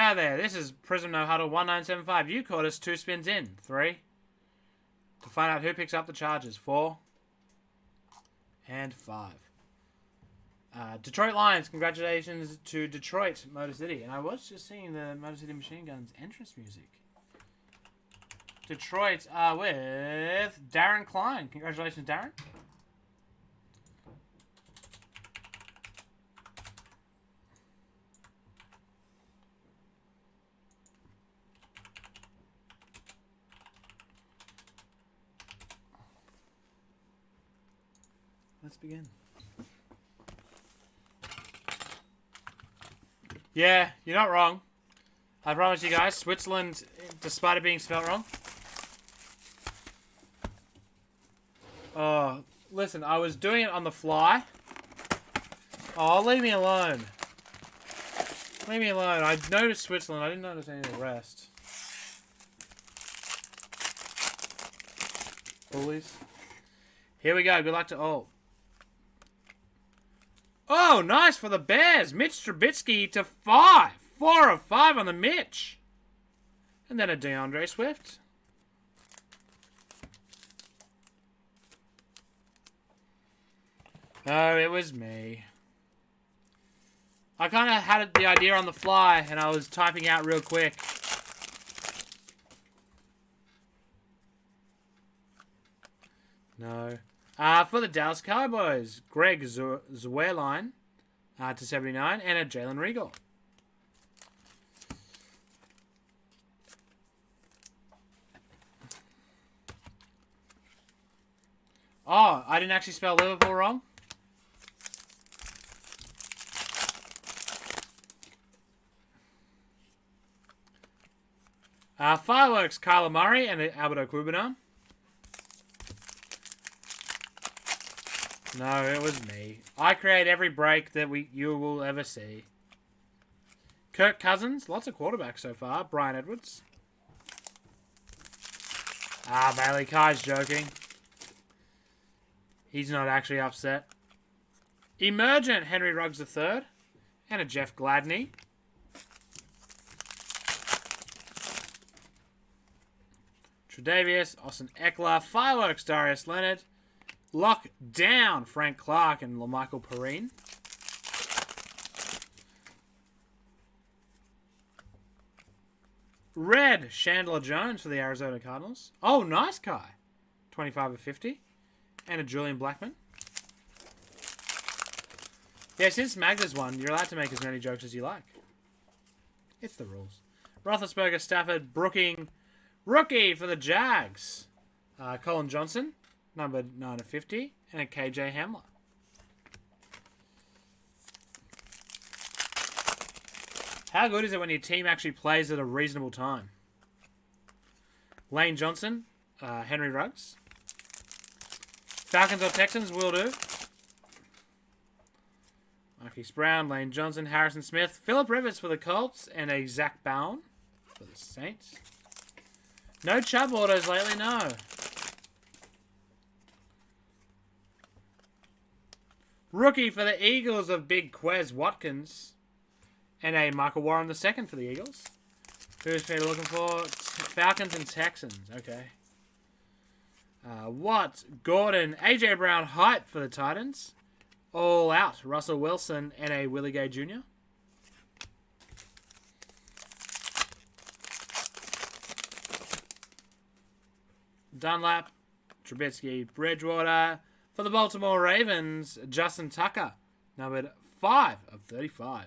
Hi there, this is Prizm No Huddle 1975. You caught us 2 spins in. 3. To find out who picks up the charges. 4. And 5. Detroit Lions, congratulations to Detroit Motor City. And I was just seeing the Motor City Machine Guns entrance music. Detroit with Darren Klein. Congratulations, Darren. Let's begin. Yeah, you're not wrong. I promise you guys, Switzerland, despite it being spelt wrong. Oh, listen, I was doing it on the fly. Oh, leave me alone. Leave me alone. I noticed Switzerland. I didn't notice any of the rest. Bullies. Here we go. Good luck to all. Oh, nice for the Bears. Mitch Trubisky to 5. 4 of 5 on the Mitch. And then a DeAndre Swift. Oh, it was me. I kind of had the idea on the fly, and I was typing out real quick. No. For the Dallas Cowboys, Greg Zuerlein to 79, and a Jalen Regal. Oh, I didn't actually spell Liverpool wrong. Fireworks, Kyler Murray and Albert Okwuegbunam. No, it was me. I create every break that you will ever see. Kirk Cousins, lots of quarterbacks so far. Brian Edwards. Bailey Kai's joking. He's not actually upset. Emergent, Henry Ruggs III. And a Jeff Gladney. Tre'Davious, Austin Eckler. Fireworks, Darius Leonard. Lock down, Frank Clark and LaMichael Perrine. Red, Chandler Jones for the Arizona Cardinals. Oh, nice guy. 25 of 50. And a Julian Blackman. Yeah, since Magda's won, you're allowed to make as many jokes as you like. It's the rules. Roethlisberger, Stafford, Brooking. Rookie for the Jags. Colin Johnson. Number 9 of 50. And a KJ Hamler. How good is it when your team actually plays at a reasonable time? Lane Johnson. Henry Ruggs. Falcons or Texans will do. Marquise Brown. Lane Johnson. Harrison Smith. Phillip Rivers for the Colts. And a Zach Bowen for the Saints. No Chubb autos lately, no. Rookie for the Eagles of Big Quez Watkins. And a Michael Warren II for the Eagles. Who's Peter looking for? Falcons and Texans. Okay. Watt, Gordon, AJ Brown, hype for the Titans. All out. Russell Wilson and a Willie Gay Jr. Dunlap, Trubisky, Bridgewater. For the Baltimore Ravens, Justin Tucker, numbered 5 of 35.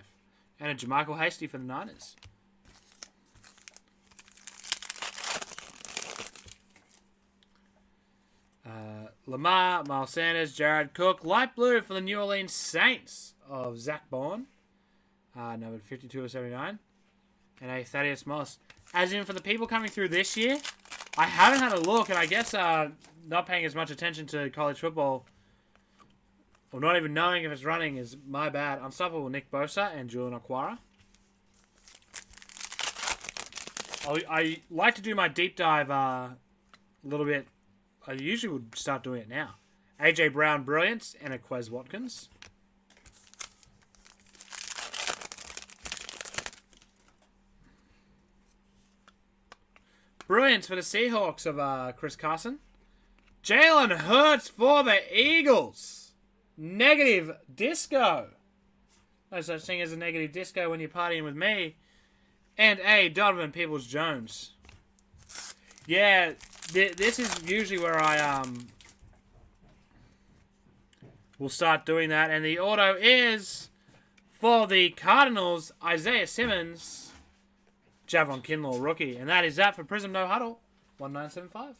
And a Jermichael Hasty for the Niners. Lamar, Miles Sanders, Jared Cook. Light blue for the New Orleans Saints of Zach Bourne, numbered 52 of 79. And a Thaddeus Moss. As in, for the people coming through this year, I haven't had a look, and I guess not paying as much attention to college football, or not even knowing if it's running, is my bad. Unstoppable Nick Bosa and Julian Okwara. I like to do my deep dive a little bit. I usually would start doing it now. AJ Brown, Brilliance, and a Quez Watkins. Brilliance for the Seahawks of Chris Carson. Jalen Hurts for the Eagles. Negative disco. No such thing as a negative disco when you're partying with me. And a Donovan Peoples-Jones. Yeah, this is usually where I will start doing that. And the auto is for the Cardinals, Isaiah Simmons, Javon Kinlaw rookie. And that is that for Prizm No Huddle 1975.